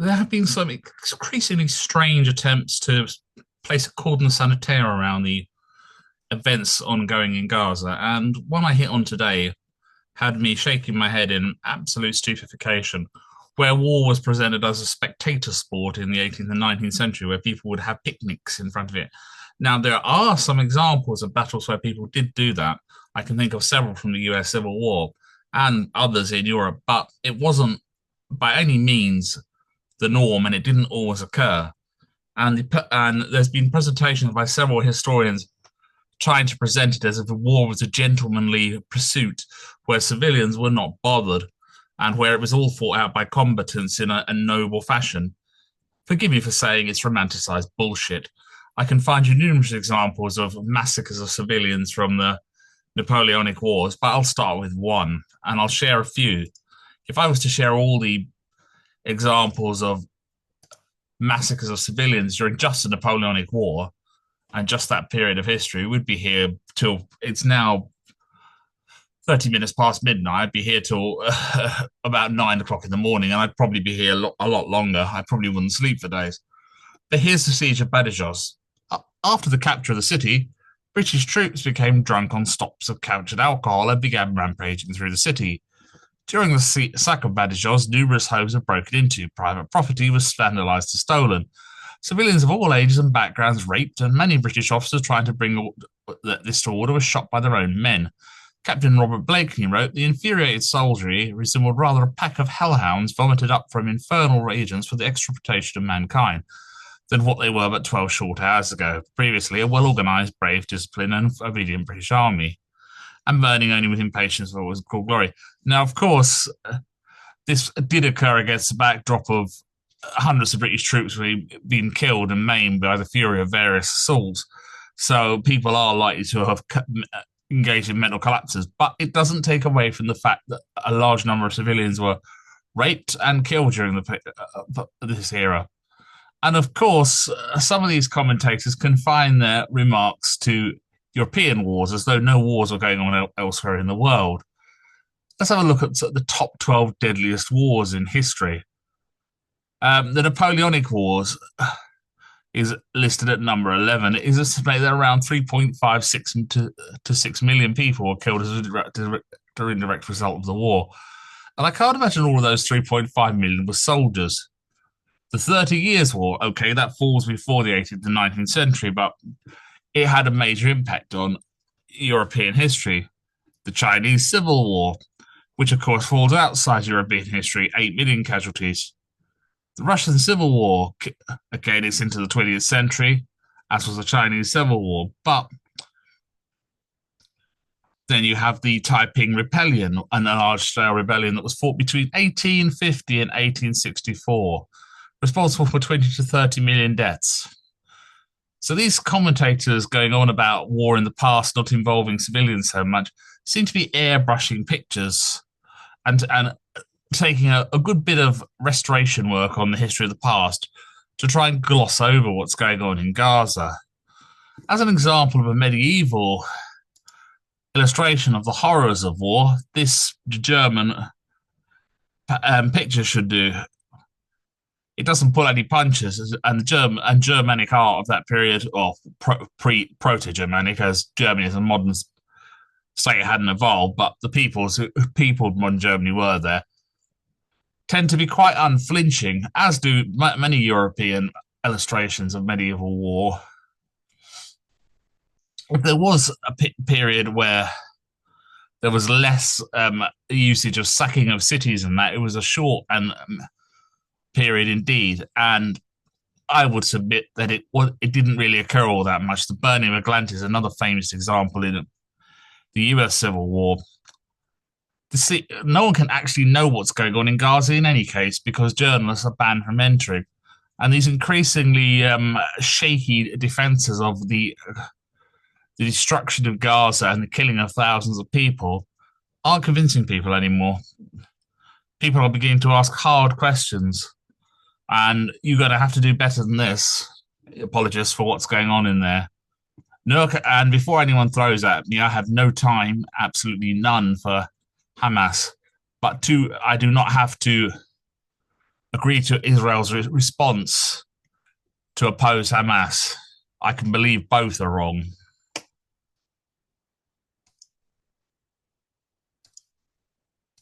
There have been some increasingly strange attempts to place a cordon sanitaire around the events ongoing in Gaza, and one I hit on today had me shaking my head in absolute stupefaction, where war was presented as a spectator sport in the 18th and 19th century, where people would have picnics in front of it. Now, there are some examples of battles where people did do that. I can think of several from the US Civil War and others in Europe, but it wasn't by any means the norm, and it didn't always occur. And there's been presentations by several historians trying to present it as if the war was a gentlemanly pursuit where civilians were not bothered and where it was all fought out by combatants in a noble fashion. Forgive me for saying it's romanticized bullshit. I can find you numerous examples of massacres of civilians from the Napoleonic Wars, but I'll start with one and I'll share a few. If I was to share all the examples of massacres of civilians during just the Napoleonic War and just that period of history, we'd be here till it's now 30 minutes past midnight. I'd be here till about 9 o'clock in the morning, and I'd probably be here a lot longer. I probably wouldn't sleep for days. But here's the siege of Badajoz. After the capture of the city, British troops became drunk on stops of captured alcohol and began rampaging through the city. During the sack of Badajoz, numerous homes were broken into, private property was vandalised and stolen. Civilians of all ages and backgrounds raped, and many British officers trying to bring this to order were shot by their own men. Captain Robert Blakeney wrote, "The infuriated soldiery resembled rather a pack of hellhounds vomited up from infernal regions for the extirpation of mankind than what they were but 12 short hours ago. Previously, a well-organised, brave, disciplined and obedient British army, and burning only with impatience for what was called glory." Now, of course, this did occur against the backdrop of hundreds of British troops being killed and maimed by the fury of various assaults. So people are likely to have engaged in mental collapses. But it doesn't take away from the fact that a large number of civilians were raped and killed during this era. And of course, some of these commentators confine their remarks to European wars as though no wars were going on elsewhere in the world. Let's have a look at the top 12 deadliest wars in history. The Napoleonic Wars is listed at number 11. It is estimated that around 3.56 to 6 million people were killed as a direct or indirect result of the war. And I can't imagine all of those 3.5 million were soldiers. The 30 Years' War, okay, that falls before the 18th and 19th century, but it had a major impact on European history. The Chinese Civil War, which of course falls outside European history, 8 million casualties. The Russian Civil War, again, it's into the 20th century, as was the Chinese Civil War. But then you have the Taiping Rebellion, a large-scale rebellion that was fought between 1850 and 1864, responsible for 20 to 30 million deaths. So these commentators going on about war in the past not involving civilians so much seem to be airbrushing pictures and taking a good bit of restoration work on the history of the past to try and gloss over what's going on in Gaza. As an example of a medieval illustration of the horrors of war, this German picture should do. It doesn't pull any punches, and the Germanic art of that period, or proto-Germanic, as Germany as a modern state hadn't evolved, but the peoples who peopled modern Germany were there, tend to be quite unflinching, as do many European illustrations of medieval war. There was a period where there was less usage of sacking of cities and that. It was a short and period indeed, and I would submit that it didn't really occur all that much. The burning of Atlantis is another famous example in the US Civil War. No one can actually know what's going on in Gaza in any case because journalists are banned from entering. And these increasingly shaky defences of the destruction of Gaza and the killing of thousands of people aren't convincing people anymore. People are beginning to ask hard questions. And you're going to have to do better than this, apologists, for what's going on in there. No, and before anyone throws at me, I have no time, absolutely none, for Hamas. But I do not have to agree to Israel's response to oppose Hamas. I can believe both are wrong.